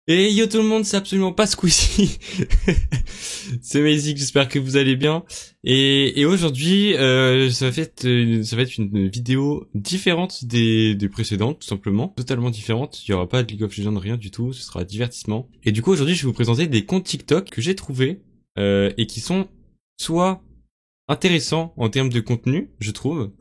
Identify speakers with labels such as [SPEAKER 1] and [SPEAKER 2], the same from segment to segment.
[SPEAKER 1] Et yo tout le monde, c'est absolument pas Squeezie. C'est Mazik, j'espère que vous allez bien. Et aujourd'hui, ça va être une vidéo différente des précédentes, tout simplement. Totalement différente. Il y aura pas de League of Legends, rien du tout. Ce sera divertissement. Et du coup, aujourd'hui, je vais vous présenter des comptes TikTok que j'ai trouvés, et qui sont soit intéressants en termes de contenu, je trouve,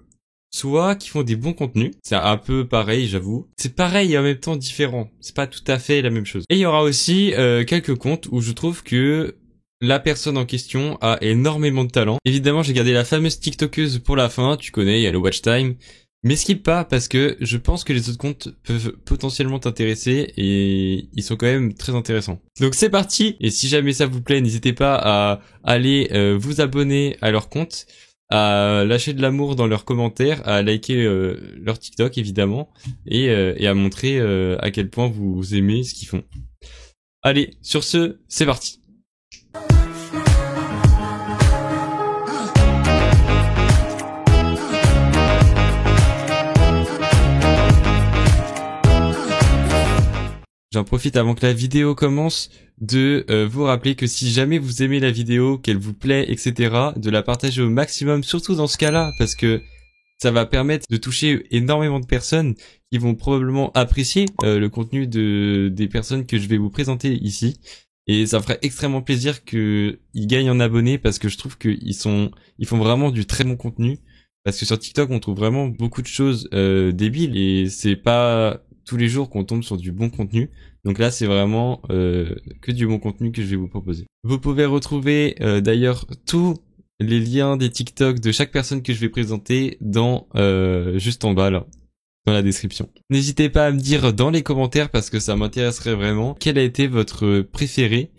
[SPEAKER 1] soit qui font des bons contenus. C'est un peu pareil, j'avoue. C'est pareil et en même temps différent. C'est pas tout à fait la même chose. Et il y aura aussi quelques comptes où je trouve que la personne en question a énormément de talent. Évidemment, j'ai gardé la fameuse TikTokeuse pour la fin. Tu connais, il y a le watch time. Mais skip pas parce que je pense que les autres comptes peuvent potentiellement t'intéresser et ils sont quand même très intéressants. Donc c'est parti. Et si jamais ça vous plaît, n'hésitez pas à aller vous abonner à leur compte, à lâcher de l'amour dans leurs commentaires, à liker leur TikTok évidemment, et à montrer à quel point vous aimez ce qu'ils font. Allez, sur ce, c'est parti. J'en profite avant que la vidéo commence de vous rappeler que si jamais vous aimez la vidéo, qu'elle vous plaît, etc., de la partager au maximum, surtout dans ce cas-là, parce que ça va permettre de toucher énormément de personnes qui vont probablement apprécier le contenu des personnes que je vais vous présenter ici. Et ça me ferait extrêmement plaisir qu'ils gagnent en abonnés parce que je trouve qu'ils font vraiment du très bon contenu. Parce que sur TikTok, on trouve vraiment beaucoup de choses débiles et c'est pas tous les jours qu'on tombe sur du bon contenu. Donc là, c'est vraiment que du bon contenu que je vais vous proposer. Vous pouvez retrouver d'ailleurs tous les liens des TikTok de chaque personne que je vais présenter dans juste en bas là, dans la description. N'hésitez pas à me dire dans les commentaires parce que ça m'intéresserait vraiment quel a été votre préféré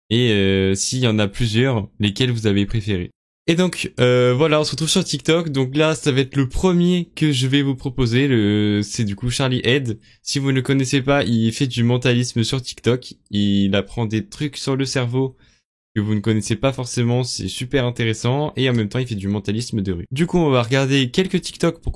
[SPEAKER 1] et s'il y en a plusieurs, lesquels vous avez préférés. Et donc voilà, on se retrouve sur TikTok. Donc là, ça va être le premier que je vais vous proposer. C'est du coup Charlie Head. Si vous ne le connaissez pas, il fait du mentalisme sur TikTok. Il apprend des trucs sur le cerveau que vous ne connaissez pas forcément. C'est super intéressant. Et en même temps, il fait du mentalisme de rue. Du coup, on va regarder quelques TikTok pour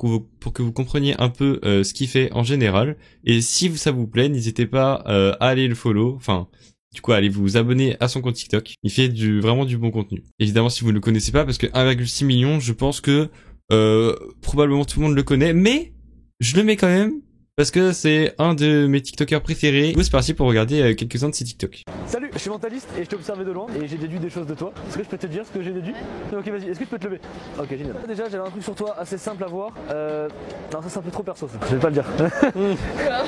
[SPEAKER 1] que vous compreniez un peu ce qu'il fait en général. Et si ça vous plaît, n'hésitez pas à aller le follow. Enfin, du coup, allez vous abonner à son compte TikTok. Il fait vraiment du bon contenu. Évidemment, si vous ne le connaissez pas, parce que 1,6 million, je pense que probablement tout le monde le connaît, mais je le mets quand même parce que c'est un de mes TikTokers préférés. Du coup, c'est parti pour regarder quelques-uns de ses TikTok.
[SPEAKER 2] Salut, je suis mentaliste et je t'ai observé de loin et j'ai déduit des choses de toi. Est-ce que je peux te dire ce que j'ai déduit? Ok, vas-y, est-ce que tu peux te lever? Ok, génial. Déjà, j'avais un truc sur toi assez simple à voir. Non, ça c'est un peu trop perso ça. Je vais pas le dire.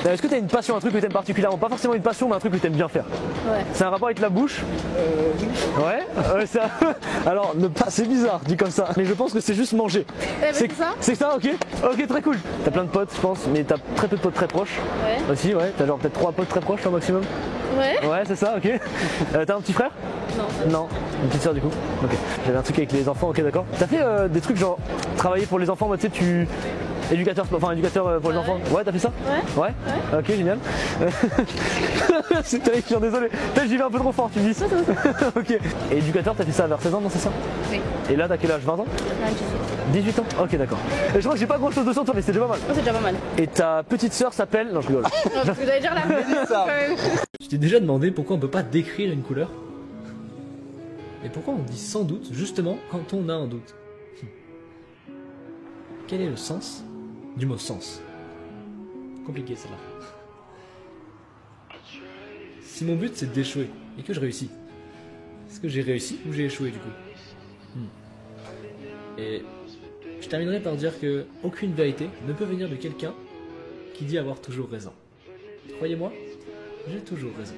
[SPEAKER 2] Est-ce que t'as une passion, un truc que t'aimes particulièrement? Pas forcément une passion, mais un truc que t'aimes bien faire. Ouais. C'est un rapport avec la bouche? Oui. Ouais, ça... Alors, c'est bizarre, dit comme ça. Mais je pense que c'est juste manger. C'est ça? C'est ça, ok. Ok, très cool. T'as plein de potes, je pense, mais t'as très peu de potes très proches. Ouais. Aussi, ouais. T'as genre peut-être 3 potes très proches au maximum. Ouais. Ouais, c'est ça, ok. T'as un petit frère? Non. Non. Une petite soeur du coup? Ok. J'avais un truc avec les enfants, ok, d'accord. T'as fait des trucs genre travailler pour les enfants, moi tu sais, éducateur pour les enfants. Ouais, t'as fait ça? Ouais. Ok, génial. C'est terrifiant, désolé. Peut-être j'y vais un peu trop fort, tu me dis. Ok. Et éducateur, t'as fait ça vers 16 ans, non, c'est ça? Oui. Et là, t'as quel âge? 20 ans? 18 ans? Ok, d'accord. Et je crois que j'ai pas grand chose de sur toi, mais c'est déjà pas mal. Oh, c'est déjà pas mal. Et ta petite sœur s'appelle... Non, je rigole.
[SPEAKER 3] Vous allez dire la même ça.
[SPEAKER 2] Tu t'es déjà demandé pourquoi on peut pas décrire une couleur? Et pourquoi on dit sans doute, justement, quand on a un doute? Quel est le sens du mot sens? Compliqué celle-là. Si mon but c'est d'échouer et que je réussis, est-ce que j'ai réussi ou j'ai échoué du coup? Et je terminerai par dire que aucune vérité ne peut venir de quelqu'un qui dit avoir toujours raison. Croyez-moi, j'ai toujours raison.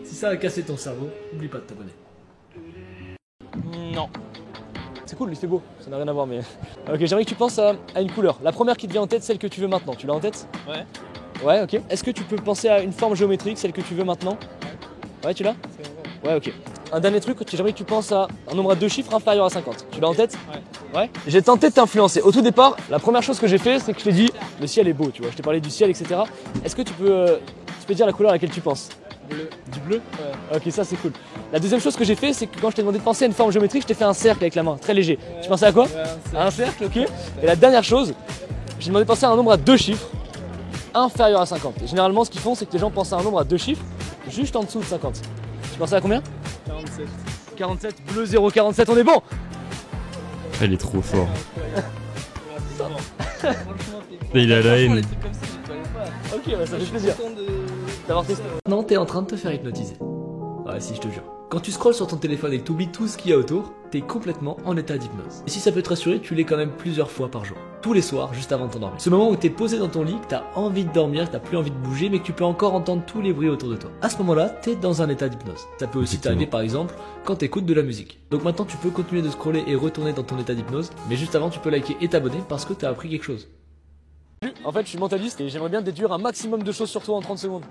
[SPEAKER 2] Si ça a cassé ton cerveau, n'oublie pas de t'abonner. Non. C'est cool, il fait beau, ça n'a rien à voir mais... Ok, j'aimerais que tu penses à une couleur. La première qui te vient en tête, celle que tu veux maintenant. Tu l'as en tête? Ouais. Ouais, ok. Est-ce que tu peux penser à une forme géométrique, celle que tu veux maintenant? Ouais, tu l'as? Ouais, ok. Un dernier truc, j'aimerais que tu penses à un nombre à 2 chiffres inférieur à 50. Tu l'as en tête? Ouais. J'ai tenté de t'influencer. Au tout départ, la première chose que j'ai fait, c'est que je t'ai dit le ciel est beau, tu vois. Je t'ai parlé du ciel, etc. Est-ce que tu peux dire la couleur à laquelle tu penses? Bleu. Du bleu? Ouais. Ok, ça c'est cool. La deuxième chose que j'ai fait, c'est que quand je t'ai demandé de penser à une forme géométrique, je t'ai fait un cercle avec la main, très léger. Ouais. Tu pensais à quoi? Ouais, un cercle, ok. Et la dernière chose, j'ai demandé de penser à un nombre à 2 chiffres. inférieur à 50. Et généralement, ce qu'ils font, c'est que les gens pensent à un nombre à 2 chiffres, juste en dessous de 50. Tu pensais à combien?
[SPEAKER 4] 47.
[SPEAKER 2] 47, bleu 047, on est bon.
[SPEAKER 1] Elle est trop fort.
[SPEAKER 4] Franchement,
[SPEAKER 1] Il a la haine.
[SPEAKER 4] les trucs comme ça, je ne pas.
[SPEAKER 2] Ok, bah, ça fait plaisir
[SPEAKER 4] Content de...
[SPEAKER 2] d'avoir testé. Non, t'es en train de te faire hypnotiser. Ouais, si, je te jure. Quand tu scrolles sur ton téléphone et que t'oublies tout ce qu'il y a autour, t'es complètement en état d'hypnose. Et si ça peut te rassurer, tu l'es quand même plusieurs fois par jour. Tous les soirs, juste avant de t'endormir. Ce moment où t'es posé dans ton lit, que t'as envie de dormir, que t'as plus envie de bouger, mais que tu peux encore entendre tous les bruits autour de toi. À ce moment-là, t'es dans un état d'hypnose. Ça peut aussi
[SPEAKER 1] Effectivement.
[SPEAKER 2] t'arriver par exemple quand t'écoutes de la musique. Donc maintenant, tu peux continuer de scroller et retourner dans ton état d'hypnose, mais juste avant, tu peux liker et t'abonner parce que t'as appris quelque chose. En fait, je suis mentaliste et j'aimerais bien déduire un maximum de choses sur toi en 30 secondes.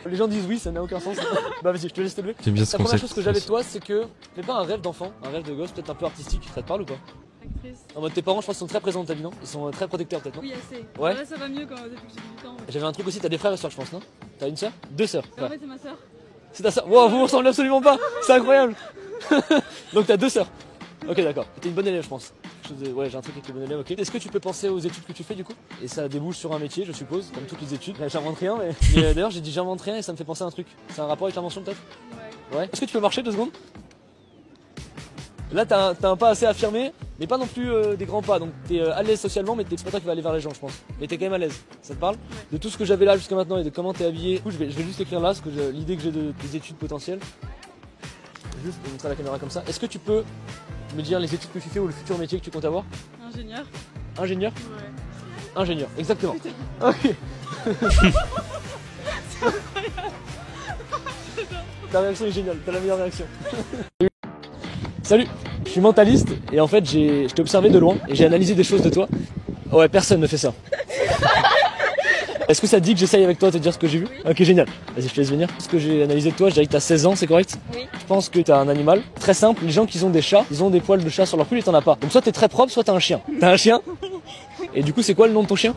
[SPEAKER 2] Les gens disent oui, ça n'a aucun sens. Bah vas-y, je te laisse te lever.
[SPEAKER 1] J'aime bien ce
[SPEAKER 2] La première
[SPEAKER 1] concept.
[SPEAKER 2] chose que j'avais de toi, c'est que fais pas un rêve d'enfant, un rêve de gosse, peut-être un peu artistique. Ça te parle ou pas?
[SPEAKER 3] Actrice.
[SPEAKER 2] En mode tes parents, je pense, sont très présents dans ta vie, non? Ils sont très protecteurs peut-être, non?
[SPEAKER 3] Oui, assez.
[SPEAKER 2] Ouais.
[SPEAKER 3] Là, ça va mieux quand depuis que j'ai 18 ans. Ouais.
[SPEAKER 2] J'avais un truc aussi, t'as des frères et sœurs, je pense, non? T'as une sœur? Deux sœurs.
[SPEAKER 3] En
[SPEAKER 2] frères.
[SPEAKER 3] fait, c'est ma soeur.
[SPEAKER 2] C'est ta sœur. Wow, vous vous ressemblez absolument pas. C'est incroyable. Donc t'as deux sœurs. Ok, d'accord. T'es une bonne élève, je pense. Ouais, j'ai un truc avec les bonnes élèves, ok. Est-ce que tu peux penser aux études que tu fais du coup? Et ça débouche sur un métier, je suppose, comme toutes les études. J'invente rien, mais d'ailleurs, j'ai dit j'invente rien et ça me fait penser à un truc. C'est un rapport avec l'invention peut-être?
[SPEAKER 3] Ouais.
[SPEAKER 2] Ouais. Est-ce que tu peux marcher 2 secondes? Là, t'as un pas assez affirmé, mais pas non plus des grands pas. Donc t'es à l'aise socialement, mais c'est pas toi qui vas aller vers les gens, je pense. Mais t'es quand même à l'aise. Ça te parle? De tout ce que j'avais là jusqu'à maintenant et de comment t'es habillé. Du coup, je vais juste écrire là, l'idée que j'ai des études potentielles. Juste pour montrer à la caméra comme ça. Est-ce que tu peux me dire les études que tu fais ou le futur métier que tu comptes avoir?
[SPEAKER 3] Ingénieur.
[SPEAKER 2] Ingénieur?
[SPEAKER 3] Ouais.
[SPEAKER 2] Ingénieur, exactement. Ok. Ta réaction est géniale, t'as la meilleure réaction. Salut, je suis mentaliste et en fait je t'ai observé de loin et j'ai analysé des choses de toi. Ouais, personne ne fait ça. Est-ce que ça te dit que j'essaye avec toi de te dire ce que j'ai vu? Ok, génial. Vas-y, je te laisse venir. Ce que j'ai analysé de toi, je dirais que t'as 16 ans, c'est correct?
[SPEAKER 3] Oui.
[SPEAKER 2] Je pense que t'as un animal. Très simple, les gens qui ont des chats, ils ont des poils de chat sur leur pull et t'en as pas. Donc soit t'es très propre, soit t'as un chien. T'as un chien? Et du coup, c'est quoi le nom de ton chien?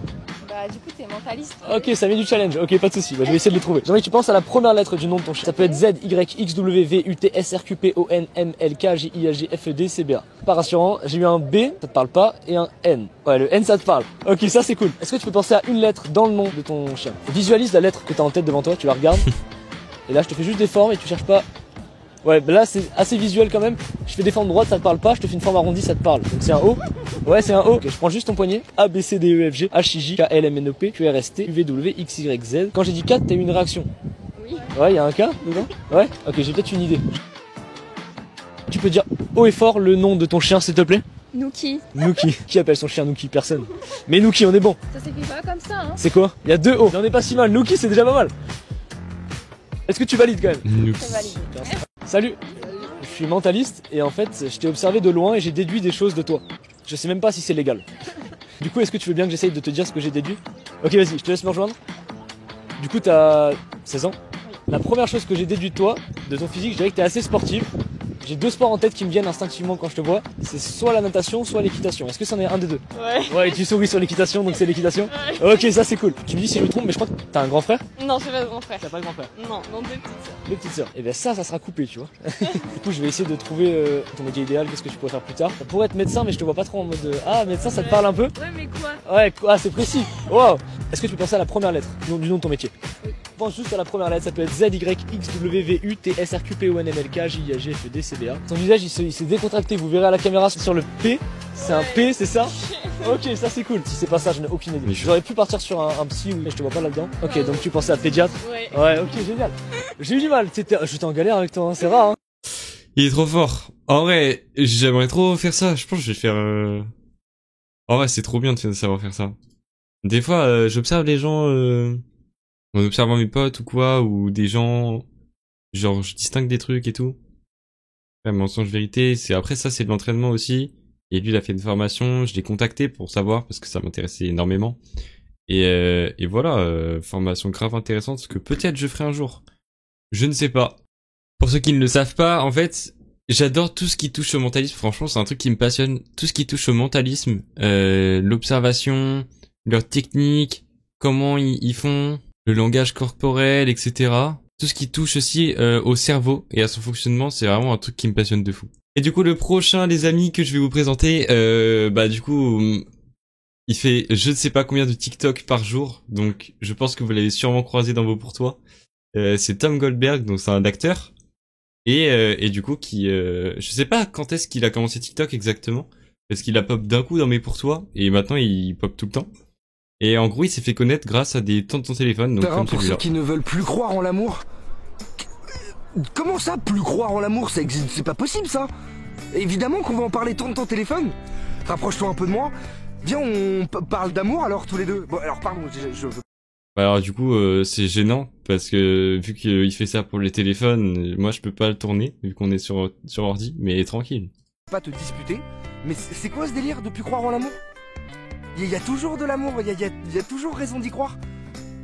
[SPEAKER 3] Bah, du coup, t'es mentaliste.
[SPEAKER 2] Ok, ça vient du challenge. Ok, pas de souci. Bah, je vais essayer de le trouver. J'aimerais que tu penses à la première lettre du nom de ton chien. Ça peut être Z, Y, X, W, V, U, T, S, R, Q, P, O, N, M, L, K, J, I, A, G, F, E, D, C, B, A. Pas rassurant. J'ai eu un B, ça te parle pas, et un N. Ouais, le N, ça te parle. Ok, ça c'est cool. Est-ce que tu peux penser à une lettre dans le nom de ton chien? Visualise la lettre que t'as en tête devant toi, tu la regardes. Et là, je te fais juste des formes et tu cherches pas. Ouais, bah là c'est assez visuel quand même. Je fais des formes droites, ça te parle pas. Je te fais une forme arrondie, ça te parle. Donc c'est un O. Ouais, c'est un O. Ok, je prends juste ton poignet. A, B, C, D, E, F, G, H, I, J, K, L, M, N, O, P, Q, R, S, T, U, V, W, X, Y, Z. Quand j'ai dit 4, t'as eu une réaction.
[SPEAKER 3] Oui.
[SPEAKER 2] Ouais, il y a un K dedans. Ouais. Ok, j'ai peut-être une idée. Tu peux dire haut et fort le nom de ton chien, s'il te plaît?
[SPEAKER 3] Nuki.
[SPEAKER 2] Nuki. Qui appelle son chien Nuki? Personne. Mais Nuki, on est bon.
[SPEAKER 3] Ça s'écrit pas comme ça, hein.
[SPEAKER 2] C'est quoi? Il y a 2 O. On est pas si mal. Nuki, c'est déjà pas mal. Est-ce que tu valides quand même?
[SPEAKER 1] Noob.
[SPEAKER 3] C'est validé.
[SPEAKER 2] Salut. Je suis mentaliste et en fait, je t'ai observé de loin et j'ai déduit des choses de toi. Je sais même pas si c'est légal. Du coup, est-ce que tu veux bien que j'essaye de te dire ce que j'ai déduit? Ok, vas-y, je te laisse me rejoindre. Du coup, t'as 16 ans. La première chose que j'ai déduit de toi, de ton physique, je dirais que t'es assez sportive. J'ai 2 sports en tête qui me viennent instinctivement quand je te vois. C'est soit la natation, soit l'équitation. Est-ce que c'en est un des deux?
[SPEAKER 3] Ouais.
[SPEAKER 2] Ouais, et tu souris sur l'équitation, donc c'est l'équitation. Ok, ça c'est cool. Tu me dis si je me trompe, mais je crois que t'as un grand frère?
[SPEAKER 3] Non, je suis pas de grand frère.
[SPEAKER 2] T'as pas de grand frère?
[SPEAKER 3] Non, non, deux petites sœurs.
[SPEAKER 2] Les petites sœurs. Et bien ça sera coupé, tu vois. Du coup, je vais essayer de trouver ton métier idéal, qu'est-ce que tu pourrais faire plus tard. Ça pourrait être médecin, mais je te vois pas trop en mode ah, médecin, ça te parle un peu?
[SPEAKER 3] Ouais, mais quoi?
[SPEAKER 2] Ouais, ah, c'est précis. Wow. Est-ce que tu peux penser à la première lettre du nom de ton métier?
[SPEAKER 3] Oui.
[SPEAKER 2] Pense juste à la première lettre, ça peut être Z, Y, X, W, V, U, T, S, R, Q, P, O, N, M, L, K, J, I, A, G, F, E, D, C, B, A. Ton visage, il s'est décontracté, vous verrez à la caméra sur le P. C'est un P, c'est ça? Ok, ça c'est cool. Si c'est pas ça, je n'ai aucune idée.
[SPEAKER 1] Mais
[SPEAKER 2] J'aurais pu partir sur un psy, mais je te vois pas là-dedans. Ok, donc tu pensais à pédiatre?
[SPEAKER 3] Ouais.
[SPEAKER 2] Ouais, ok, génial. J'ai eu du mal, j'étais en galère avec toi, hein, c'est rare, hein.
[SPEAKER 1] Il est trop fort. En vrai, j'aimerais trop faire ça. Je pense que je vais faire... En vrai, c'est trop bien de savoir faire ça. Des fois, j'observe les gens... En observant mes potes ou quoi, ou des gens... Genre, je distingue des trucs et tout. Ouais, mensonge vérité, c'est après ça, c'est de l'entraînement aussi. Et lui, il a fait une formation, je l'ai contacté pour savoir, parce que ça m'intéressait énormément. Et voilà, formation grave intéressante, ce que peut-être je ferai un jour. Je ne sais pas. Pour ceux qui ne le savent pas, en fait, j'adore tout ce qui touche au mentalisme. Franchement, c'est un truc qui me passionne. Tout ce qui touche au mentalisme, l'observation, leur technique, comment ils font, le langage corporel, etc. Tout ce qui touche aussi au cerveau et à son fonctionnement, c'est vraiment un truc qui me passionne de fou. Et du coup, le prochain, les amis, que je vais vous présenter, bah du coup, Il fait je ne sais pas combien de TikTok par jour, donc je pense que vous l'avez sûrement croisé dans vos pour toi. C'est Tom Goldberg, donc c'est un acteur. Et du coup je sais pas quand est-ce qu'il a commencé TikTok exactement, parce qu'il a pop d'un coup dans mes pour toi, et maintenant il pop tout le temps. Et en gros il s'est fait connaître grâce à des temps de ton téléphone, donc comme
[SPEAKER 5] Pour
[SPEAKER 1] celui-là.
[SPEAKER 5] ceux qui ne veulent plus croire en l'amour. Comment ça, plus croire en l'amour? C'est pas possible ça. Évidemment qu'on va en parler tant de ton téléphone. Rapproche-toi un peu de moi. Viens, on parle d'amour alors tous les deux. Bon alors pardon, je veux
[SPEAKER 1] Alors du coup c'est gênant parce que vu qu'il fait ça pour les téléphones, moi je peux pas le tourner vu qu'on est sur ordi, mais tranquille.
[SPEAKER 5] pas te disputer. Mais c'est quoi ce délire de plus croire en l'amour? Il y a toujours de l'amour, il y a toujours raison d'y croire.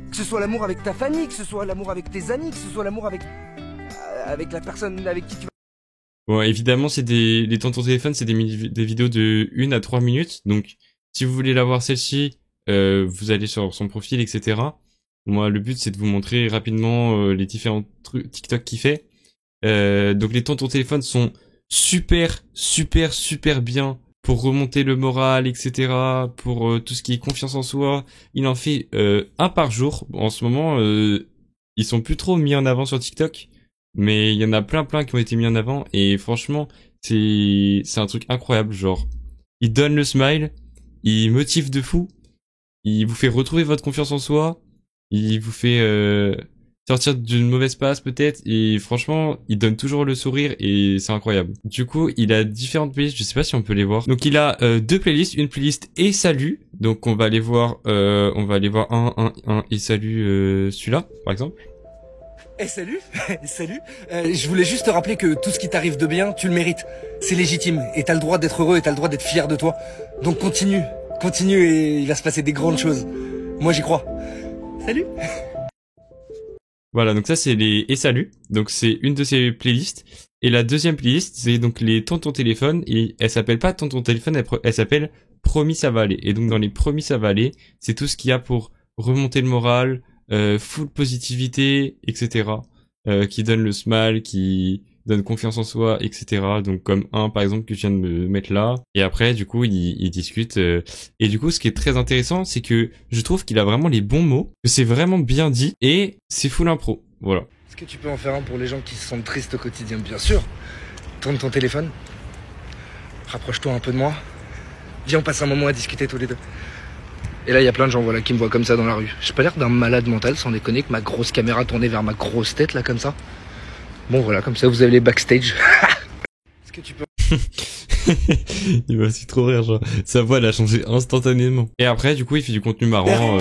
[SPEAKER 5] Que ce soit l'amour avec ta famille, que ce soit l'amour avec tes amis, que ce soit l'amour avec la personne avec qui tu vas...
[SPEAKER 1] Bon évidemment c'est les temps de ton téléphone, c'est des vidéos de 1 à 3 minutes, donc si vous voulez la voir celle-ci, vous allez sur son profil, etc. Moi, le but, c'est de vous montrer rapidement les différents trucs TikTok qu'il fait. Donc, les temps de ton téléphone sont super bien pour remonter le moral, etc. Pour tout ce qui est confiance en soi. Il en fait un par jour. En ce moment, ils sont plus trop mis en avant sur TikTok, mais il y en a plein qui ont été mis en avant. Et franchement, c'est un truc incroyable. Genre, il donne le smile. Il motive de fou, il vous fait retrouver votre confiance en soi, il vous fait sortir d'une mauvaise passe peut-être, et franchement, il donne toujours le sourire et c'est incroyable. Du coup, il a différentes playlists, je sais pas si on peut les voir. Donc il a deux playlists, une playlist et salut. Donc on va aller voir un et salut celui-là par exemple.
[SPEAKER 5] Eh salut, salut. Je voulais juste te rappeler que tout ce qui t'arrive de bien, tu le mérites. C'est légitime et t'as le droit d'être heureux et t'as le droit d'être fier de toi. Donc continue et il va se passer des grandes choses. Moi j'y crois. Salut.
[SPEAKER 1] Voilà, donc ça c'est les et salut. Donc c'est une de ses playlists. Et la deuxième playlist, c'est donc les temps de ton téléphone. Et elle s'appelle pas temps de ton téléphone, elle s'appelle Promis ça va aller. Et donc dans les Promis ça va aller, c'est tout ce qu'il y a pour remonter le moral, full positivité, etc. Qui donne le smile, qui donne confiance en soi, etc. Donc comme un par exemple que je viens de me mettre là. Et après du coup il discute. Et du coup ce qui est très intéressant, c'est que je trouve qu'il a vraiment les bons mots, que c'est vraiment bien dit et c'est full impro. Voilà.
[SPEAKER 5] Est-ce que tu peux en faire un pour les gens qui se sentent tristes au quotidien? Bien sûr. Tourne ton téléphone. Rapproche-toi un peu de moi. Viens, on passe un moment à discuter tous les deux. Et là, il y a plein de gens voilà, qui me voient comme ça dans la rue. J'ai pas l'air d'un malade mental, sans déconner, que ma grosse caméra tournée vers ma grosse tête, là, comme ça. Bon, voilà, comme ça, vous avez les backstage. Est-ce que tu peux...
[SPEAKER 1] Il m'a aussi trop rire, genre. Sa voix, elle a changé instantanément. Et après, du coup, il fait du contenu marrant.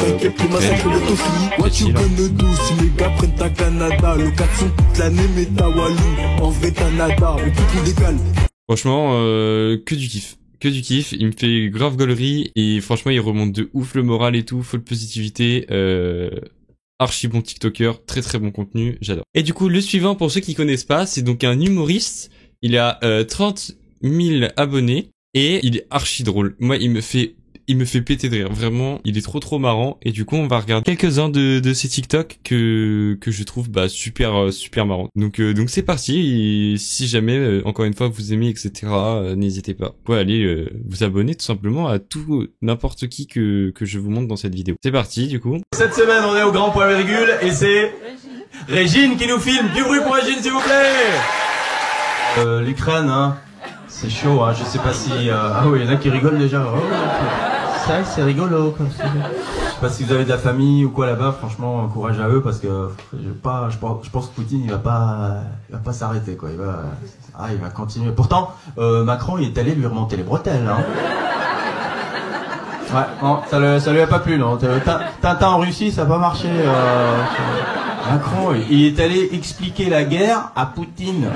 [SPEAKER 1] Franchement, que du kiff. Que du kiff, il me fait grave gaulerie et franchement il remonte de ouf le moral et tout, full positivité, archi bon TikToker, très bon contenu, j'adore. Et du coup le suivant pour ceux qui connaissent pas, c'est donc un humoriste, il a 30 000 abonnés et il est archi drôle. Moi il me fait péter de rire, vraiment, il est trop marrant et du coup on va regarder quelques-uns de ces TikTok que je trouve super marrant. Donc c'est parti, et si jamais encore une fois vous aimez etc, n'hésitez pas. Vous pouvez aller vous abonner tout simplement à tout n'importe qui que je vous montre dans cette vidéo. C'est parti du coup.
[SPEAKER 6] Cette semaine on est au grand point virgule et c'est Régine qui nous filme. Du bruit pour Régine s'il vous plaît. L'Ukraine hein, c'est chaud hein, je sais pas si... Ah oui, il y en a qui rigolent déjà. Oh, ça c'est rigolo comme ça. Je sais pas si vous avez de la famille ou quoi là-bas, franchement courage à eux parce que je pense que Poutine il va pas s'arrêter quoi, il va continuer. Pourtant Macron il est allé lui remonter les bretelles hein. Ouais, non, ça lui a pas plu non. Tintin en Russie ça a pas marché. Macron il est allé expliquer la guerre à Poutine.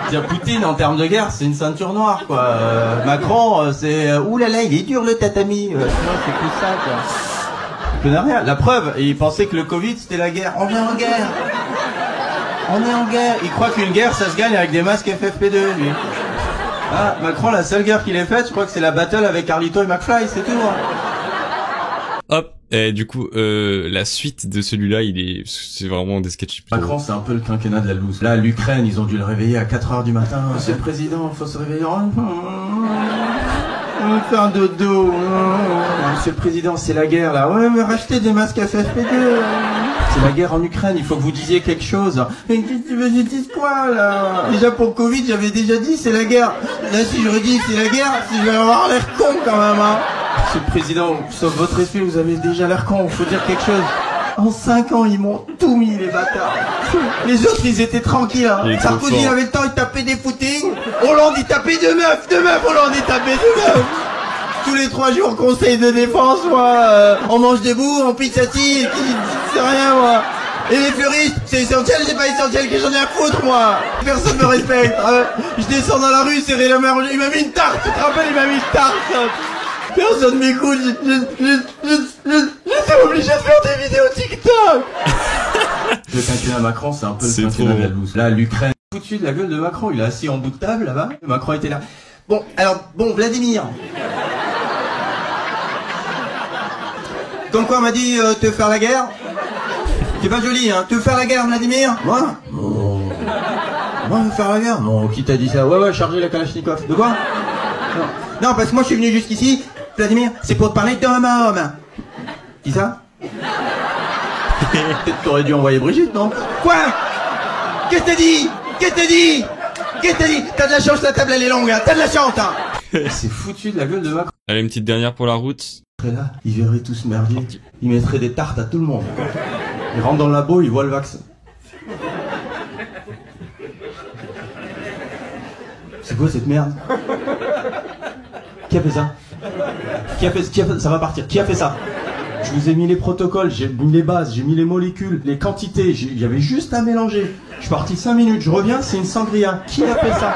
[SPEAKER 6] Dire Poutine en termes de guerre c'est une ceinture noire quoi. Macron c'est oulala il est dur le tatami. C'est plus ça quoi. Il connaît rien. La preuve, il pensait que le Covid c'était la guerre. On est en guerre. On est en guerre. Il croit qu'une guerre ça se gagne avec des masques FFP2 lui. Ah, Macron la seule guerre qu'il ait faite, je crois que c'est la battle avec Carlito et McFly, c'est tout.
[SPEAKER 1] Hop, et du coup, la suite de celui-là, c'est vraiment des sketchs.
[SPEAKER 6] Macron, c'est un peu le quinquennat de la loose. Là, l'Ukraine, ils ont dû le réveiller à 4h du matin. Monsieur le président, faut se réveiller. On fait un dodo. Monsieur le Président, c'est la guerre là. Ouais, mais rachetez des masques à FFP2. C'est la guerre en Ukraine, il faut que vous disiez quelque chose. Mais qu'est-ce que tu veux que je dise quoi là? Déjà pour le Covid, j'avais déjà dit c'est la guerre. Là si je redis c'est la guerre, je vais avoir l'air con quand même hein. Monsieur le Président, sauf votre respect, vous avez déjà l'air con, faut dire quelque chose. En 5 ans, ils m'ont tout mis les bâtards. Les autres, ils étaient tranquilles hein. Sarkozy il avait le temps, il tapait des footings. Hollande, il tapait deux meufs, Hollande, il tapait deux meufs. Tous les 3 jours, conseil de défense, moi, on mange debout, on pisse assis, c'est rien, moi. Et les fleuristes, c'est essentiel, c'est pas essentiel, que j'en ai à foutre, moi. Personne me respecte. Je descends dans la rue, serrer la main, il m'a mis une tarte, tu te rappelles, il m'a mis une tarte. Personne m'écoute, j'étais obligé de faire des vidéos TikTok. Le quinquennat Macron, c'est un peu le quinquennat de la loose. Là, l'Ukraine, foutu de la gueule de Macron, il est assis en bout de table, là-bas. Macron était là. Bon, Vladimir. Comme quoi on m'a dit te faire la guerre. C'est pas joli hein, te faire la guerre Vladimir. Moi non. Moi me faire la guerre. Non, qui t'a dit ça? Ouais, charger la Kalachnikov. De quoi? Non, parce que moi je suis venu jusqu'ici, Vladimir, c'est pour te parler d'homme à homme. Qui ça? Peut-être t'aurais dû envoyer Brigitte, non? Quoi? Qu'est-ce que t'as dit? T'as de la chance, la table elle est longue, hein. T'as de la chance hein. C'est foutu de la gueule de Macron.
[SPEAKER 1] Allez, une petite dernière pour la route.
[SPEAKER 6] Là, il verrait tout ce merdier, il mettrait des tartes à tout le monde. Il rentre dans le labo, il voit le vaccin. C'est quoi cette merde? Qui a fait ça? Ça va partir. Qui a fait ça? Je vous ai mis les protocoles, j'ai mis les bases, j'ai mis les molécules, les quantités, il y avait juste à mélanger. Je suis parti 5 minutes, je reviens, c'est une sangria. Qui a fait ça?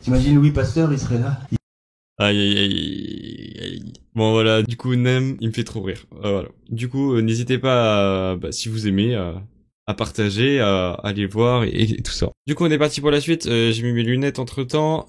[SPEAKER 6] T'imagines Louis Pasteur, il serait là.
[SPEAKER 1] Aïe. Bon voilà, du coup Nem, il me fait trop rire. Voilà. Du coup, n'hésitez pas à, si vous aimez, à partager, à aller voir et tout ça. Du coup, on est parti pour la suite. J'ai mis mes lunettes entre temps.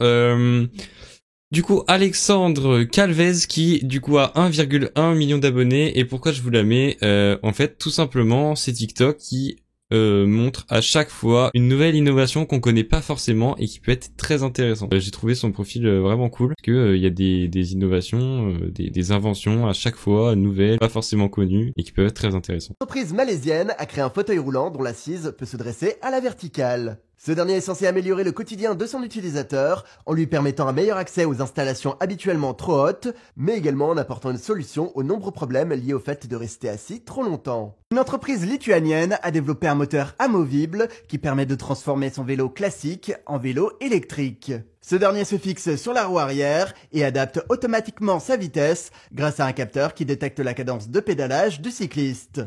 [SPEAKER 1] Du coup, Alexandre Calvez qui du coup a 1,1 million d'abonnés. Et pourquoi je vous la mets? En fait, tout simplement, c'est TikTok qui montre à chaque fois une nouvelle innovation qu'on connaît pas forcément et qui peut être très intéressante. J'ai trouvé son profil vraiment cool parce que il y a des innovations, des inventions à chaque fois nouvelles, pas forcément connues et qui peuvent être très intéressantes.
[SPEAKER 7] L'entreprise malaisienne a créé un fauteuil roulant dont l'assise peut se dresser à la verticale. Ce dernier est censé améliorer le quotidien de son utilisateur en lui permettant un meilleur accès aux installations habituellement trop hautes, mais également en apportant une solution aux nombreux problèmes liés au fait de rester assis trop longtemps. Une entreprise lituanienne a développé un moteur amovible qui permet de transformer son vélo classique en vélo électrique. Ce dernier se fixe sur la roue arrière et adapte automatiquement sa vitesse grâce à un capteur qui détecte la cadence de pédalage du cycliste.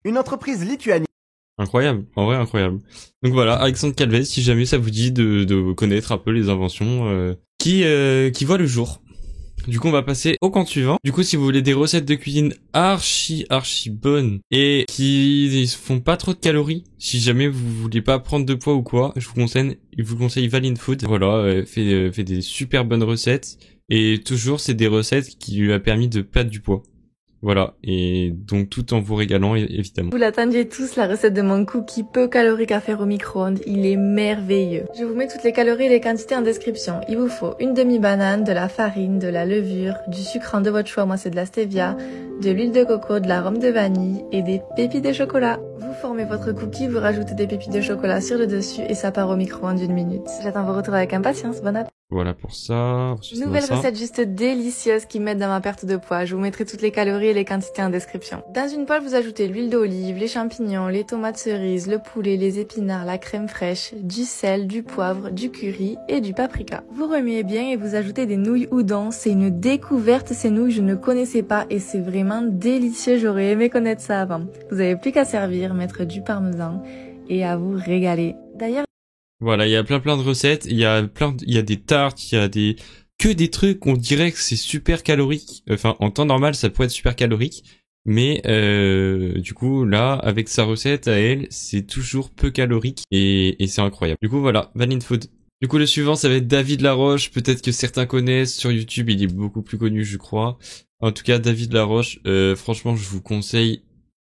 [SPEAKER 7] Une entreprise lituanienne.
[SPEAKER 1] Incroyable, en vrai incroyable. Donc voilà, Alexandre Calvez, si jamais ça vous dit de connaître un peu les inventions qui voient le jour. Du coup, on va passer au compte suivant. Du coup, si vous voulez des recettes de cuisine archi bonnes et qui font pas trop de calories, si jamais vous voulez pas prendre de poids ou quoi, je vous conseille Valin Food. Voilà, fait des super bonnes recettes et toujours c'est des recettes qui lui a permis de perdre du poids. Voilà, et donc tout en vous régalant évidemment.
[SPEAKER 8] Vous l'attendiez tous, la recette de mon cookie peu calorique à faire au micro-ondes, il est merveilleux. Je vous mets toutes les calories et les quantités en description. Il vous faut une demi-banane, de la farine, de la levure, du sucre de votre choix, moi c'est de la stevia, de l'huile de coco, de l'arôme de vanille et des pépites de chocolat. Vous formez votre cookie, vous rajoutez des pépites de chocolat sur le dessus et ça part au micro-ondes d'une minute. J'attends vos retours avec impatience, bon appétit.
[SPEAKER 1] Voilà pour ça.
[SPEAKER 8] Nouvelle recette juste délicieuse qui m'aide dans ma perte de poids. Je vous mettrai toutes les calories et les quantités en description. Dans une poêle, vous ajoutez l'huile d'olive, les champignons, les tomates cerises, le poulet, les épinards, la crème fraîche, du sel, du poivre, du curry et du paprika. Vous remuez bien et vous ajoutez des nouilles udon. C'est une découverte, ces nouilles, je ne connaissais pas et c'est vraiment délicieux. J'aurais aimé connaître ça avant. Vous avez plus qu'à servir, mettre du parmesan et à vous régaler. D'ailleurs,
[SPEAKER 1] voilà, il y a plein de recettes, il y a des tartes, il y a que des trucs, on dirait que c'est super calorique. Enfin, en temps normal, ça pourrait être super calorique, mais du coup, là, avec sa recette à elle, c'est toujours peu calorique et c'est incroyable. Du coup, voilà, Valin Food. Du coup, le suivant, ça va être David Laroche. Peut-être que certains connaissent sur YouTube, il est beaucoup plus connu, je crois. En tout cas, David Laroche, franchement, je vous conseille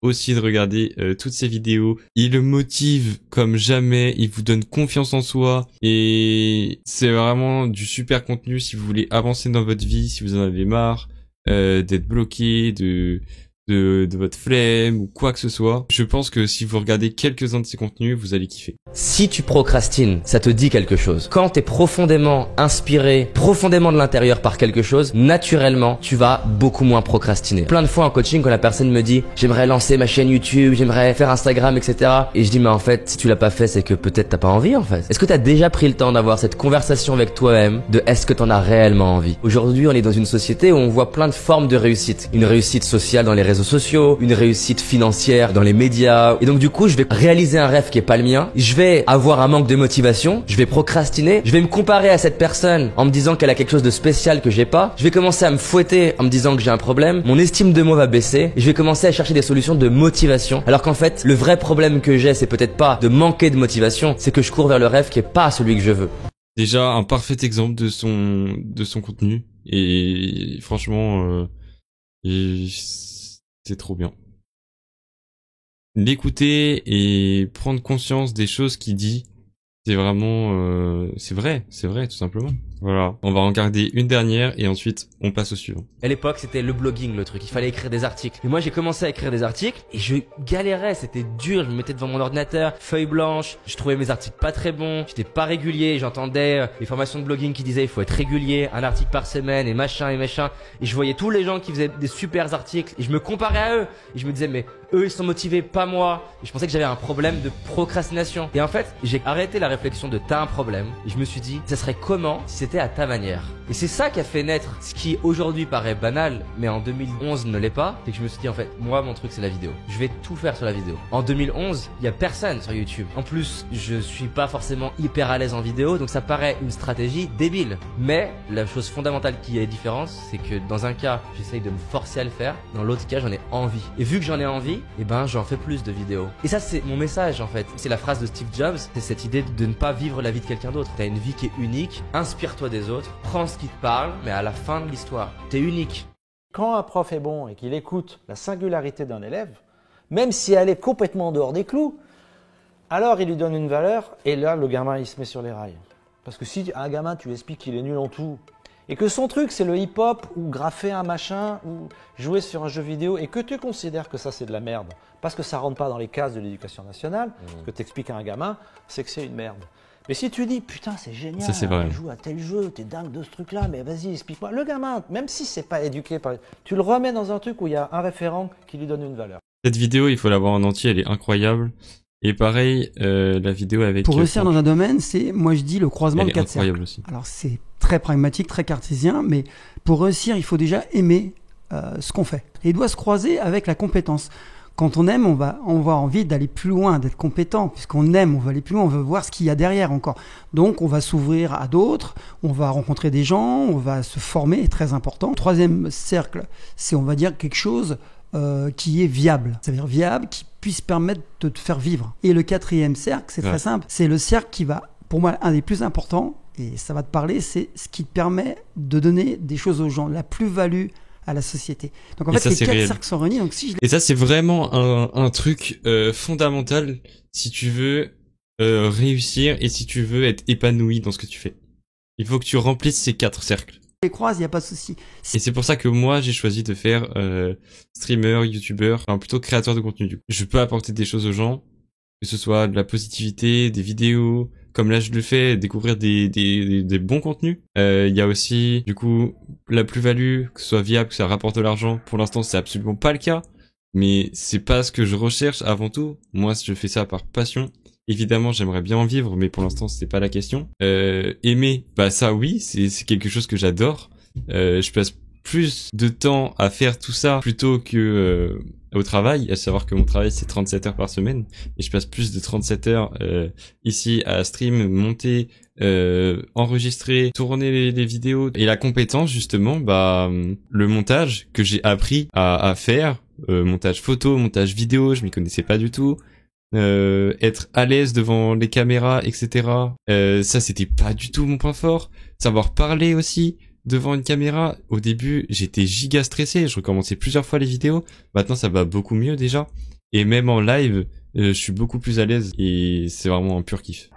[SPEAKER 1] aussi de regarder toutes ces vidéos. Il le motive comme jamais, il vous donne confiance en soi et c'est vraiment du super contenu si vous voulez avancer dans votre vie, si vous en avez marre d'être bloqué, de votre flemme ou quoi que ce soit. Je pense que si vous regardez quelques-uns de ces contenus, vous allez kiffer.
[SPEAKER 9] Si tu procrastines, ça te dit quelque chose. Quand t'es profondément inspiré, profondément de l'intérieur par quelque chose, naturellement, tu vas beaucoup moins procrastiner. Plein de fois en coaching, quand la personne me dit « j'aimerais lancer ma chaîne YouTube, j'aimerais faire Instagram, etc. » Et je dis « mais en fait, si tu l'as pas fait, c'est que peut-être t'as pas envie en fait. » Est-ce que t'as déjà pris le temps d'avoir cette conversation avec toi-même de est-ce que t'en as réellement envie? Aujourd'hui, on est dans une société où on voit plein de formes de réussite. Une réussite sociale dans les réseaux sociaux, une réussite financière dans les médias. Et donc du coup, je vais réaliser un rêve qui est pas le mien. Je vais avoir un manque de motivation, je vais procrastiner, je vais me comparer à cette personne en me disant qu'elle a quelque chose de spécial que j'ai pas. Je vais commencer à me fouetter en me disant que j'ai un problème. Mon estime de moi va baisser et je vais commencer à chercher des solutions de motivation. Alors qu'en fait, le vrai problème que j'ai, c'est peut-être pas de manquer de motivation, c'est que je cours vers le rêve qui est pas celui que je veux.
[SPEAKER 1] Déjà un parfait exemple de son contenu et franchement c'est trop bien. L'écouter et prendre conscience des choses qu'il dit, c'est vraiment c'est vrai tout simplement. Voilà, on va en garder une dernière et ensuite on passe au suivant.
[SPEAKER 9] À l'époque, c'était le blogging le truc, il fallait écrire des articles. Et moi, j'ai commencé à écrire des articles et je galérais, c'était dur, je me mettais devant mon ordinateur, feuille blanche, je trouvais mes articles pas très bons, j'étais pas régulier, j'entendais les formations de blogging qui disaient il faut être régulier, un article par semaine et machin, et je voyais tous les gens qui faisaient des super articles et je me comparais à eux et je me disais mais eux ils sont motivés, pas moi. Et je pensais que j'avais un problème de procrastination. Et en fait, j'ai arrêté la réflexion de t'as un problème et je me suis dit ça serait comment si c'était à ta manière. Et c'est ça qui a fait naître ce qui aujourd'hui paraît banal, mais en 2011 ne l'est pas. C'est que je me suis dit en fait, moi mon truc c'est la vidéo. Je vais tout faire sur la vidéo. En 2011, il y a personne sur YouTube. En plus, je suis pas forcément hyper à l'aise en vidéo, donc ça paraît une stratégie débile. Mais la chose fondamentale qui est différente, c'est que dans un cas, j'essaye de me forcer à le faire. Dans l'autre cas, j'en ai envie. Et vu que j'en ai envie, eh ben j'en fais plus de vidéos. Et ça c'est mon message en fait. C'est la phrase de Steve Jobs, c'est cette idée de ne pas vivre la vie de quelqu'un d'autre. T'as une vie qui est unique, inspire-toi des autres, prends ce qui te parle, mais à la fin de l'histoire, t'es unique.
[SPEAKER 10] Quand un prof est bon et qu'il écoute la singularité d'un élève, même si elle est complètement en dehors des clous, alors il lui donne une valeur et là le gamin il se met sur les rails. Parce que si un gamin tu lui expliques qu'il est nul en tout et que son truc c'est le hip-hop ou graffer un machin ou jouer sur un jeu vidéo et que tu considères que ça c'est de la merde parce que ça rentre pas dans les cases de l'éducation nationale, ce que tu expliques à un gamin, c'est que c'est une merde. Mais si tu dis, putain, c'est génial,
[SPEAKER 1] ça, c'est vrai.
[SPEAKER 10] Tu joues à tel jeu, t'es dingue de ce truc-là, mais vas-y, explique-moi. Le gamin, même si c'est pas éduqué, tu le remets dans un truc où il y a un référent qui lui donne une valeur.
[SPEAKER 1] Cette vidéo, il faut la voir en entier, elle est incroyable. Et pareil, la vidéo avec...
[SPEAKER 11] Pour réussir dans un domaine, c'est, moi je dis, le croisement de quatre cercles.
[SPEAKER 1] Aussi.
[SPEAKER 11] Alors c'est très pragmatique, très cartésien, mais pour réussir, il faut déjà aimer ce qu'on fait. Et il doit se croiser avec la compétence. Quand on aime, on va avoir envie d'aller plus loin, d'être compétent. Puisqu'on aime, on veut aller plus loin, on veut voir ce qu'il y a derrière encore. Donc, on va s'ouvrir à d'autres, on va rencontrer des gens, on va se former, très important. Troisième cercle, c'est, on va dire, quelque chose qui est viable. C'est-à-dire viable, qui puisse permettre de te faire vivre. Et le quatrième cercle, c'est très simple, c'est le cercle qui va, pour moi, un des plus importants, et ça va te parler, c'est ce qui te permet de donner des choses aux gens, la plus-value à la société. Donc en fait, les quatre cercles sont réunis. Donc si
[SPEAKER 1] Et ça, c'est vraiment un truc fondamental si tu veux réussir et si tu veux être épanoui dans ce que tu fais. Il faut que tu remplisses ces 4 cercles.
[SPEAKER 11] Les croises, il n'y a pas de souci.
[SPEAKER 1] Et c'est pour ça que moi, j'ai choisi de faire streamer, youtubeur, enfin plutôt créateur de contenu. Du coup, je peux apporter des choses aux gens, que ce soit de la positivité, des vidéos, comme là je le fais, découvrir des bons contenus. Il y a aussi du coup la plus-value, que ce soit viable, que ça rapporte de l'argent. Pour l'instant, c'est absolument pas le cas, mais c'est pas ce que je recherche avant tout. Moi, je fais ça par passion. Évidemment, j'aimerais bien en vivre, mais pour l'instant, c'est pas la question. Aimer, bah ça oui, c'est quelque chose que j'adore. Je passe plus de temps à faire tout ça plutôt que au travail, à savoir que mon travail c'est 37 heures par semaine et je passe plus de 37 heures ici à stream, monter, enregistrer, tourner les vidéos et la compétence justement, bah le montage que j'ai appris à faire, montage photo, montage vidéo, je m'y connaissais pas du tout. Être à l'aise devant les caméras, etc. Ça c'était pas du tout mon point fort. Savoir parler aussi devant une caméra, au début j'étais giga stressé, je recommençais plusieurs fois les vidéos, maintenant ça va beaucoup mieux déjà, et même en live, je suis beaucoup plus à l'aise et c'est vraiment un pur kiff.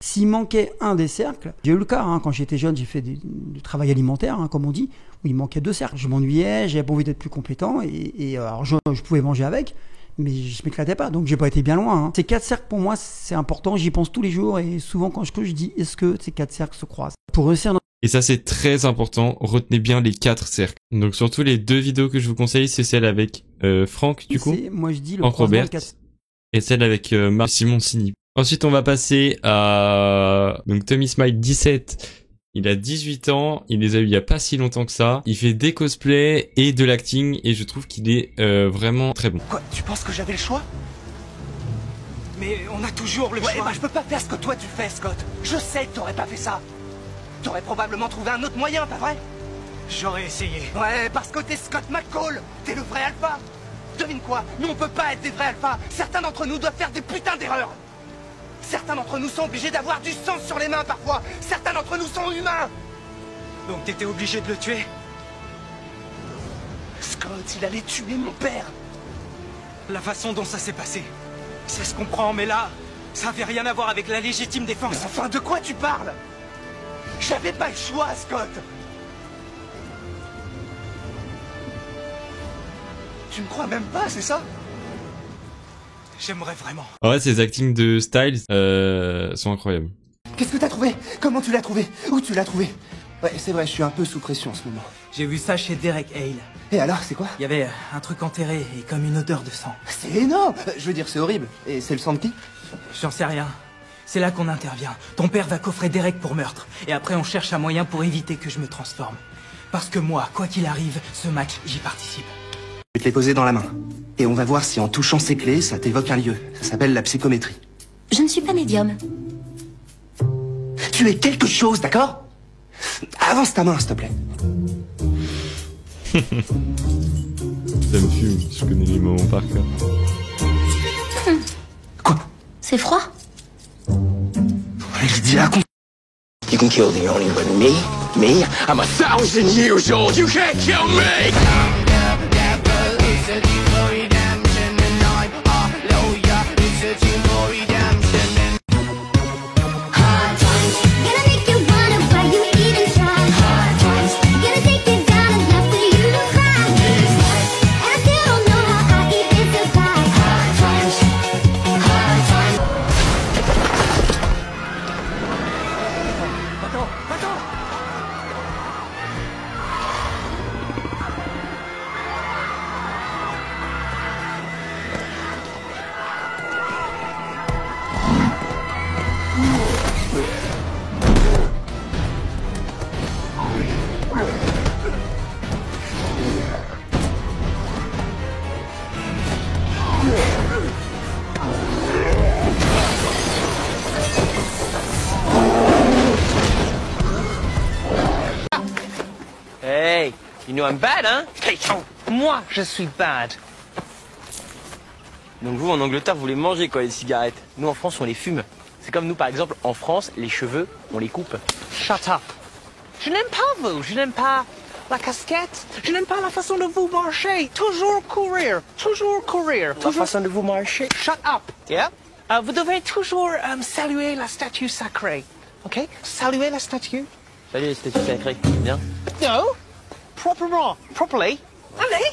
[SPEAKER 11] S'il manquait un des cercles, j'ai eu le cas, hein, quand j'étais jeune, j'ai fait du travail alimentaire, hein, comme on dit, où il manquait 2 cercles. Je m'ennuyais, j'avais pas envie d'être plus compétent, et alors je pouvais manger avec, mais je m'éclatais pas, donc j'ai pas été bien loin. Hein. Ces 4 cercles, pour moi, c'est important, j'y pense tous les jours, et souvent quand je dis, est-ce que ces 4 cercles se croisent? Pour réussir dans...
[SPEAKER 1] Et ça, c'est très important, retenez bien les 4 cercles. Donc surtout les 2 vidéos que je vous conseille, c'est celle avec Franck, du coup,
[SPEAKER 11] moi je dis le
[SPEAKER 1] Franck
[SPEAKER 11] croisement
[SPEAKER 1] Robert,
[SPEAKER 11] de 4...
[SPEAKER 1] et celle avec Marc Simoncini. Ensuite, on va passer à donc Tommy Smile 17. Il a 18 ans, il les a eu il y a pas si longtemps que ça. Il fait des cosplays et de l'acting et je trouve qu'il est vraiment très bon.
[SPEAKER 12] Quoi, tu penses que j'avais le choix? Mais on a toujours le choix. Ouais, bah je peux pas faire ce que toi tu fais, Scott. Je sais que t'aurais pas fait ça. T'aurais probablement trouvé un autre moyen, pas vrai? J'aurais essayé. Ouais, parce que t'es Scott McCall. T'es le vrai alpha. Devine quoi? Nous on peut pas être des vrais alphas. Certains d'entre nous doivent faire des putains d'erreurs. Certains d'entre nous sont obligés d'avoir du sang sur les mains parfois. Certains d'entre nous sont humains. Donc t'étais obligé de le tuer? Scott, il allait tuer mon père. La façon dont ça s'est passé, ça se comprend, mais là, ça avait rien à voir avec la légitime défense. Mais enfin, de quoi tu parles? J'avais pas le choix, Scott. Tu me crois même pas, c'est ça? J'aimerais vraiment.
[SPEAKER 1] En vrai, ces actings de Styles sont incroyables.
[SPEAKER 12] Qu'est-ce que t'as trouvé? Comment tu l'as trouvé? Où tu l'as trouvé? Ouais, c'est vrai, je suis un peu sous pression en ce moment.
[SPEAKER 13] J'ai vu ça chez Derek Hale.
[SPEAKER 12] Et alors, c'est quoi?
[SPEAKER 13] Il y avait un truc enterré et comme une odeur de sang.
[SPEAKER 12] C'est énorme! Je veux dire, c'est horrible. Et c'est le sang de qui?
[SPEAKER 13] J'en sais rien. C'est là qu'on intervient. Ton père va coffrer Derek pour meurtre. Et après, on cherche un moyen pour éviter que je me transforme. Parce que moi, quoi qu'il arrive, ce match, j'y participe.
[SPEAKER 12] Je vais te les poser dans la main. Et on va voir si en touchant ces clés, ça t'évoque un lieu. Ça s'appelle la psychométrie.
[SPEAKER 14] Je ne suis pas médium.
[SPEAKER 12] Tu es quelque chose, d'accord? Avance ta main, s'il te plaît.
[SPEAKER 1] Ça me fume, je connais les moments par cœur.
[SPEAKER 12] Quoi?
[SPEAKER 14] C'est froid.
[SPEAKER 12] Il dit à con...
[SPEAKER 15] You can kill the only but me, I'm 1,000 years old, you can't kill me!
[SPEAKER 16] Hey, you know I'm bad, hein? Hey, moi, je suis bad. Donc vous, en Angleterre, vous les mangez, quoi, les cigarettes. Nous, en France, on les fume. C'est comme nous, par exemple, en France, les cheveux, on les coupe.
[SPEAKER 12] Shut up. Je n'aime pas vous, je n'aime pas la casquette, je n'aime pas la façon de vous marcher. Toujours courir, toujours courir.
[SPEAKER 16] La façon de vous marcher.
[SPEAKER 12] Shut up.
[SPEAKER 16] Yeah?
[SPEAKER 12] Vous devez toujours saluer la statue sacrée. Ok? Saluer la statue.
[SPEAKER 16] Salut, les statues sacrées. Bien.
[SPEAKER 12] No. Proprement. Properly. Allez.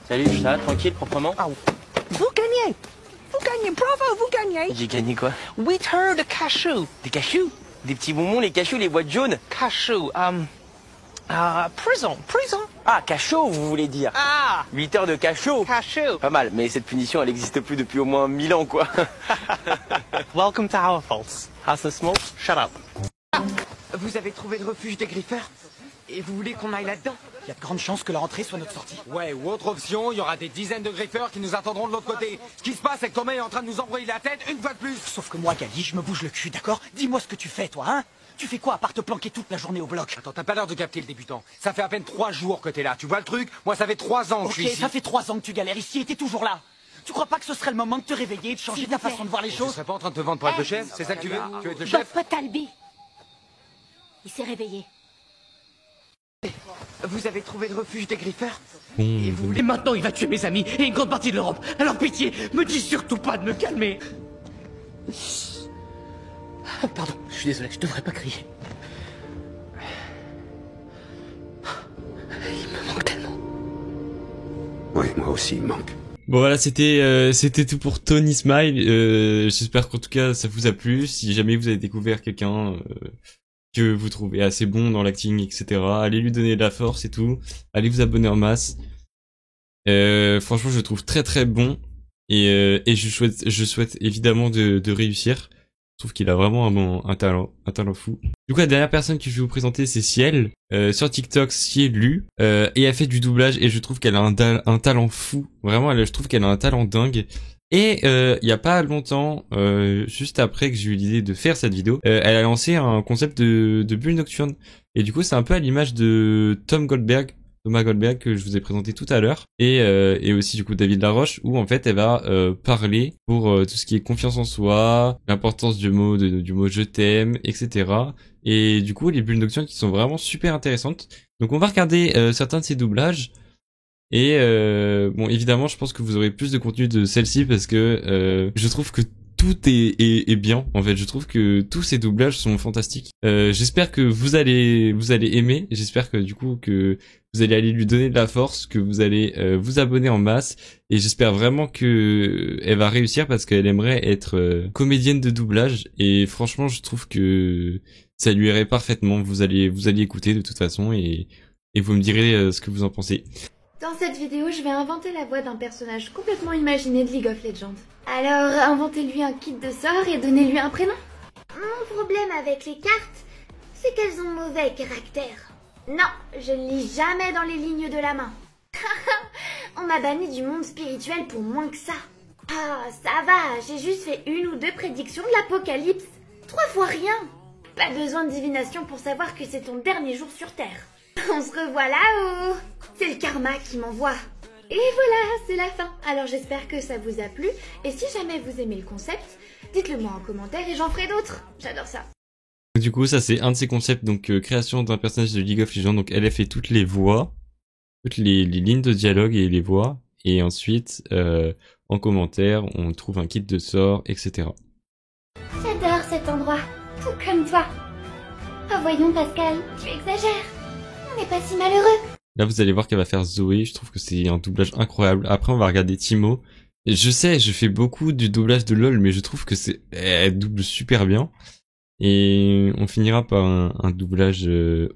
[SPEAKER 16] Salut, ça va, tranquille, proprement?
[SPEAKER 12] Oh. Vous gagnez. Vous gagnez. Bravo, vous gagnez.
[SPEAKER 16] J'ai gagné quoi?
[SPEAKER 12] 8 heures de cachou.
[SPEAKER 16] Des cachous? Des petits bonbons, les cachous, les boîtes jaunes?
[SPEAKER 12] Cachou. Prison. Prison.
[SPEAKER 16] Ah, cachot, vous voulez dire?
[SPEAKER 12] Ah.
[SPEAKER 16] 8 heures de cachot.
[SPEAKER 12] Cachou.
[SPEAKER 16] Pas mal, mais cette punition, elle n'existe plus depuis au moins 1000 ans, quoi.
[SPEAKER 12] Welcome to our falls.
[SPEAKER 16] House of Smoke?
[SPEAKER 12] Shut up.
[SPEAKER 13] Vous avez trouvé le refuge des griffeurs? Et vous voulez qu'on aille là-dedans? Il y a de grandes chances que la rentrée soit notre sortie.
[SPEAKER 17] Ouais, ou autre option, il y aura des dizaines de griffeurs qui nous attendront de l'autre côté. Ce qui se passe, c'est que Thomas est en train de nous embrouiller la tête une fois de plus.
[SPEAKER 13] Sauf que moi, Gali, je me bouge le cul, d'accord? Dis-moi ce que tu fais, toi, hein? Tu fais quoi à part te planquer toute la journée au bloc?
[SPEAKER 17] Attends, t'as pas l'air de capter le débutant. Ça fait à peine 3 jours que t'es là. Tu vois le truc? Moi, ça fait 3 ans que je suis ici.
[SPEAKER 13] Ça fait 3 ans que tu galères ici et t'es toujours là. Tu crois pas que ce serait le moment de te réveiller, de changer ta façon de voir les choses?
[SPEAKER 17] Tu serais pas en train de te vendre pour être le chef? C'est ça que tu veux? Tu veux être le chef?
[SPEAKER 14] Bob Potalby. Il s'est réveillé.
[SPEAKER 12] Vous avez trouvé le refuge des griffeurs?
[SPEAKER 1] Bon,
[SPEAKER 12] Et maintenant, il va tuer mes amis et une grande partie de l'Europe. Alors pitié, me dis surtout pas de me calmer. Pardon, je suis désolé, je devrais pas crier. Il me manque tellement.
[SPEAKER 15] Oui, moi aussi, il manque.
[SPEAKER 1] Bon voilà, c'était tout pour Tony Smile. J'espère qu'en tout cas ça vous a plu. Si jamais vous avez découvert quelqu'un que vous trouvez assez bon dans l'acting, etc., allez lui donner de la force et tout. Allez vous abonner en masse. Franchement, je le trouve très très bon et je souhaite évidemment de réussir. Je trouve qu'il a vraiment un talent fou. Du coup, la dernière personne que je vais vous présenter, c'est Ciel. Sur TikTok, Cielu. Et elle fait du doublage et je trouve qu'elle a un talent fou. Vraiment, je trouve qu'elle a un talent dingue. Et il y a pas longtemps, juste après que j'ai eu l'idée de faire cette vidéo, elle a lancé un concept de bulle nocturne. Et du coup, c'est un peu à l'image de Thomas Goldberg que je vous ai présenté tout à l'heure, et aussi du coup David Laroche, où en fait elle va parler pour tout ce qui est confiance en soi, l'importance du mot je t'aime, etc. Et du coup les bulles nocturnes qui sont vraiment super intéressantes. Donc on va regarder certains de ces doublages. Et bon, évidemment, je pense que vous aurez plus de contenu de celle-ci parce que je trouve que tout est bien. En fait, je trouve que tous ces doublages sont fantastiques. J'espère que vous allez aimer. J'espère que du coup que vous allez aller lui donner de la force, que vous allez vous abonner en masse. Et j'espère vraiment que elle va réussir parce qu'elle aimerait être comédienne de doublage. Et franchement, je trouve que ça lui irait parfaitement. Vous allez écouter de toute façon et vous me direz ce que vous en pensez.
[SPEAKER 8] Dans cette vidéo, je vais inventer la voix d'un personnage complètement imaginé de League of Legends. Alors, inventez-lui un kit de sorts et donnez-lui un prénom.
[SPEAKER 18] Mon problème avec les cartes, c'est qu'elles ont mauvais caractère. Non, je ne lis jamais dans les lignes de la main. On m'a banni du monde spirituel pour moins que ça. Ah, ça va, j'ai juste fait 1 ou 2 prédictions de l'apocalypse. 3 fois rien. Pas besoin de divination pour savoir que c'est ton dernier jour sur Terre. On se revoit là-haut. C'est le karma qui m'envoie. Et voilà, c'est la fin. Alors j'espère que ça vous a plu. Et si jamais vous aimez le concept, dites-le moi en commentaire et j'en ferai d'autres. J'adore ça.
[SPEAKER 1] Du coup, ça c'est un de ces concepts, donc création d'un personnage de League of Legends. Donc elle a fait toutes les voix, toutes les lignes de dialogue et les voix. Et ensuite, en commentaire, on trouve un kit de sorts, etc.
[SPEAKER 18] J'adore cet endroit, tout comme toi. Oh voyons Pascal, tu exagères. On n'est pas si malheureux.
[SPEAKER 1] Là, vous allez voir qu'elle va faire Zoé. Je trouve que c'est un doublage incroyable. Après, on va regarder Timo. Et je sais, je fais beaucoup du doublage de LOL, mais je trouve que elle double super bien. Et on finira par un doublage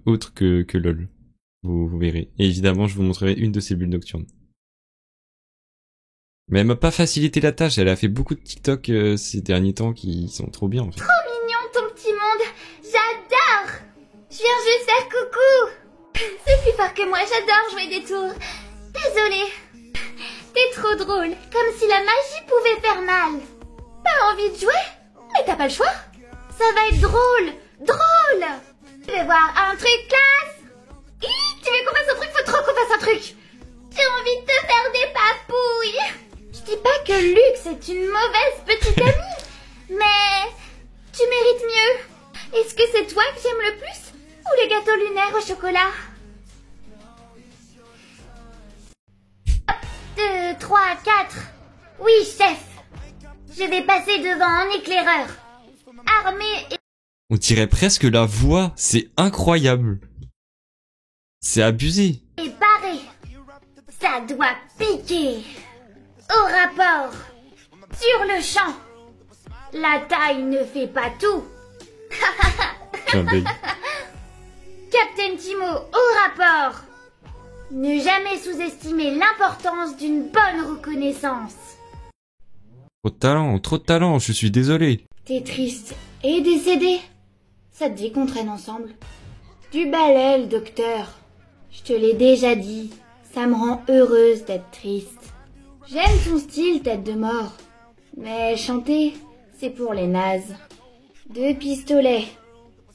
[SPEAKER 1] autre que LOL. Vous verrez. Et évidemment, je vous montrerai une de ces bulles nocturnes. Mais elle m'a pas facilité la tâche. Elle a fait beaucoup de TikTok ces derniers temps qui sont trop bien, en fait.
[SPEAKER 18] Trop mignon ton petit monde. J'adore. Je viens juste faire coucou. C'est plus fort que moi, j'adore jouer des tours. Désolée. T'es trop drôle, comme si la magie pouvait faire mal. Pas envie de jouer? Mais t'as pas le choix. Ça va être drôle, drôle. Tu veux voir un truc classe? Tu veux qu'on fasse un truc? Faut trop qu'on fasse un truc. J'ai envie de te faire des papouilles. Je dis pas que Lux est une mauvaise petite amie, mais tu mérites mieux. Est-ce que c'est toi que j'aime le plus? Ou les gâteaux lunaires au chocolat? 2, 3, 4. Oui, chef. Je vais passer devant un éclaireur. Armé et...
[SPEAKER 1] On dirait presque la voix. C'est incroyable. C'est abusé.
[SPEAKER 18] et barré. Ça doit piquer. Au rapport. Sur le champ. La taille ne fait pas tout. Captain Timo, au rapport. Ne jamais sous-estimer l'importance d'une bonne reconnaissance.
[SPEAKER 1] Trop de talent, je suis désolé.
[SPEAKER 18] T'es triste et décédé. Ça te dit qu'on traîne ensemble? Du balai, le docteur. Je te l'ai déjà dit. Ça me rend heureuse d'être triste. J'aime ton style, tête de mort. Mais chanter, c'est pour les nazes. 2 pistolets.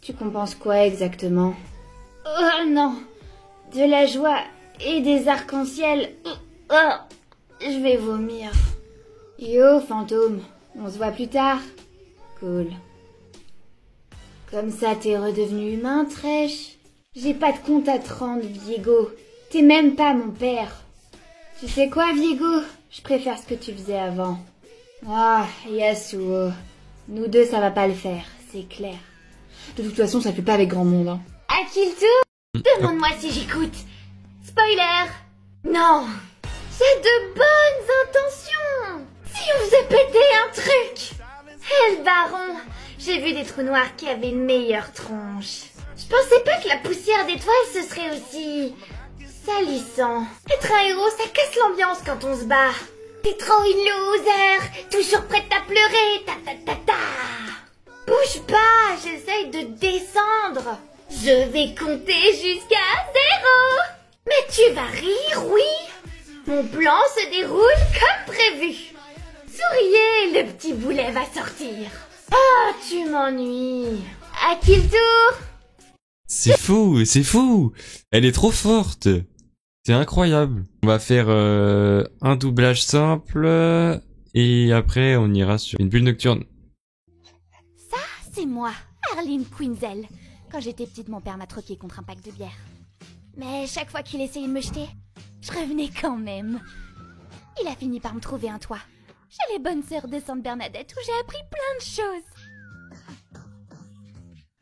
[SPEAKER 18] Tu compenses quoi exactement? Oh non. De la joie et des arcs-en-ciel. Oh, je vais vomir. Yo, fantôme. On se voit plus tard. Cool. Comme ça, t'es redevenu humain, Trèche. J'ai pas de compte à te rendre, Viego. T'es même pas mon père. Tu sais quoi, Viego? Je préfère ce que tu faisais avant. Ah, Yasuo. Nous deux, ça va pas le faire, c'est clair. De toute façon, ça fait pas avec grand monde, hein. À qui le tour? Demande-moi si j'écoute. Spoiler! Non! J'ai de bonnes intentions! Si on faisait péter un truc! Hé, le baron! J'ai vu des trous noirs qui avaient une meilleure tronche. Je pensais pas que la poussière d'étoiles ce serait aussi... salissant. Être un héros, ça casse l'ambiance quand on se bat. T'es trop une loser, toujours prête à pleurer, ta ta ta ta. Bouge pas, j'essaye de descendre. Je vais compter jusqu'à 0. Mais tu vas rire, oui. Mon plan se déroule comme prévu. Souriez, le petit boulet va sortir. Ah, tu m'ennuies. À qui le tour?
[SPEAKER 1] C'est fou, c'est fou. Elle est trop forte. C'est incroyable. On va faire un doublage simple et après on ira sur une bulle nocturne.
[SPEAKER 18] Ça, c'est moi, Arline Quinzel. Quand j'étais petite, mon père m'a troqué contre un pack de bière. Mais chaque fois qu'il essayait de me jeter, je revenais quand même. Il a fini par me trouver un toit. Chez les bonnes sœurs de Sainte Bernadette où j'ai appris plein de choses.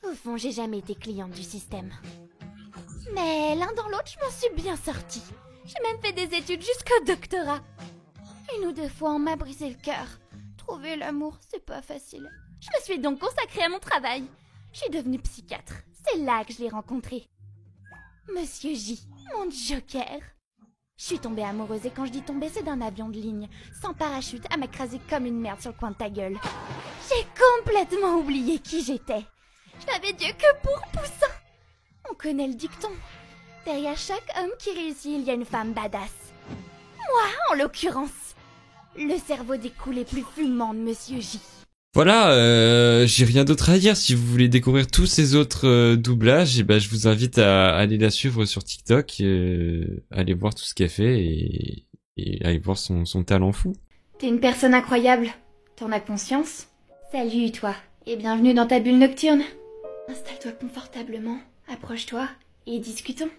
[SPEAKER 18] Au fond, j'ai jamais été cliente du système. Mais l'un dans l'autre, je m'en suis bien sortie. J'ai même fait des études jusqu'au doctorat. Une ou deux fois, on m'a brisé le cœur. Trouver l'amour, c'est pas facile. Je me suis donc consacrée à mon travail. Je suis devenue psychiatre. C'est là que je l'ai rencontré. Monsieur J, mon joker. Je suis tombée amoureuse et quand je dis tomber, c'est d'un avion de ligne, sans parachute, à m'écraser comme une merde sur le coin de ta gueule. J'ai complètement oublié qui j'étais. Je n'avais Dieu que pour Poussin. On connaît le dicton. Derrière chaque homme qui réussit, il y a une femme badass. Moi, en l'occurrence. Le cerveau découlé plus fumant de Monsieur J.
[SPEAKER 1] Voilà, j'ai rien d'autre à dire. Si vous voulez découvrir tous ces autres doublages, je vous invite à aller la suivre sur TikTok, aller voir tout ce qu'elle fait et aller voir son talent fou.
[SPEAKER 18] T'es une personne incroyable. T'en as conscience? Salut toi, et bienvenue dans ta bulle nocturne. Installe-toi confortablement, approche-toi et discutons.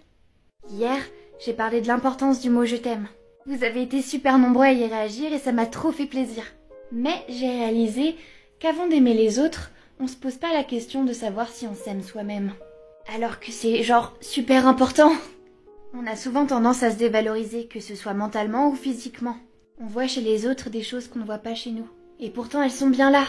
[SPEAKER 18] Hier, j'ai parlé de l'importance du mot « je t'aime ». Vous avez été super nombreux à y réagir et ça m'a trop fait plaisir. Mais j'ai réalisé qu'avant d'aimer les autres, on se pose pas la question de savoir si on s'aime soi-même. Alors que c'est genre super important. On a souvent tendance à se dévaloriser, que ce soit mentalement ou physiquement. On voit chez les autres des choses qu'on ne voit pas chez nous. Et pourtant elles sont bien là.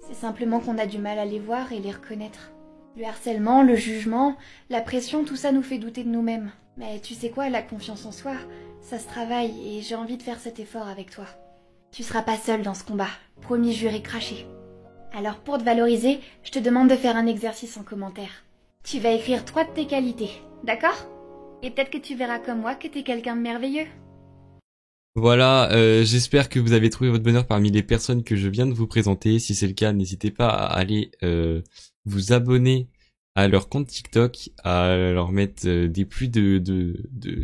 [SPEAKER 18] C'est simplement qu'on a du mal à les voir et les reconnaître. Le harcèlement, le jugement, la pression, tout ça nous fait douter de nous-mêmes. Mais tu sais quoi, la confiance en soi, ça se travaille et j'ai envie de faire cet effort avec toi. Tu seras pas seul dans ce combat, promis, juré, craché. Alors pour te valoriser, je te demande de faire un exercice en commentaire. Tu vas écrire 3 de tes qualités, d'accord? Et peut-être que tu verras comme moi que t'es quelqu'un de merveilleux.
[SPEAKER 1] Voilà, j'espère que vous avez trouvé votre bonheur parmi les personnes que je viens de vous présenter. Si c'est le cas, n'hésitez pas à aller vous abonner à leur compte TikTok, à leur mettre des pluies de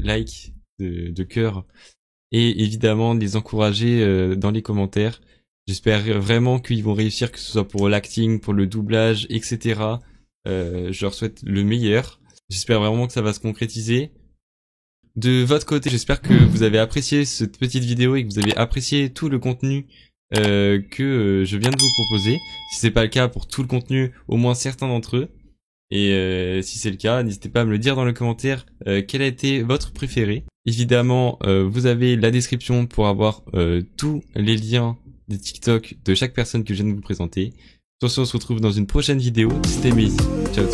[SPEAKER 1] likes, de cœur, et évidemment les encourager dans les commentaires. J'espère vraiment qu'ils vont réussir, que ce soit pour l'acting, pour le doublage, etc. Je leur souhaite le meilleur. J'espère vraiment que ça va se concrétiser. De votre côté, j'espère que vous avez apprécié cette petite vidéo et que vous avez apprécié tout le contenu que je viens de vous proposer. Si c'est pas le cas pour tout le contenu, au moins certains d'entre eux. Et si c'est le cas, n'hésitez pas à me le dire dans les commentaires quel a été votre préféré. Évidemment, vous avez la description pour avoir tous les liens des TikTok de chaque personne que je viens de vous présenter. Sur ce, on se retrouve dans une prochaine vidéo. C'était Maisy. Ciao.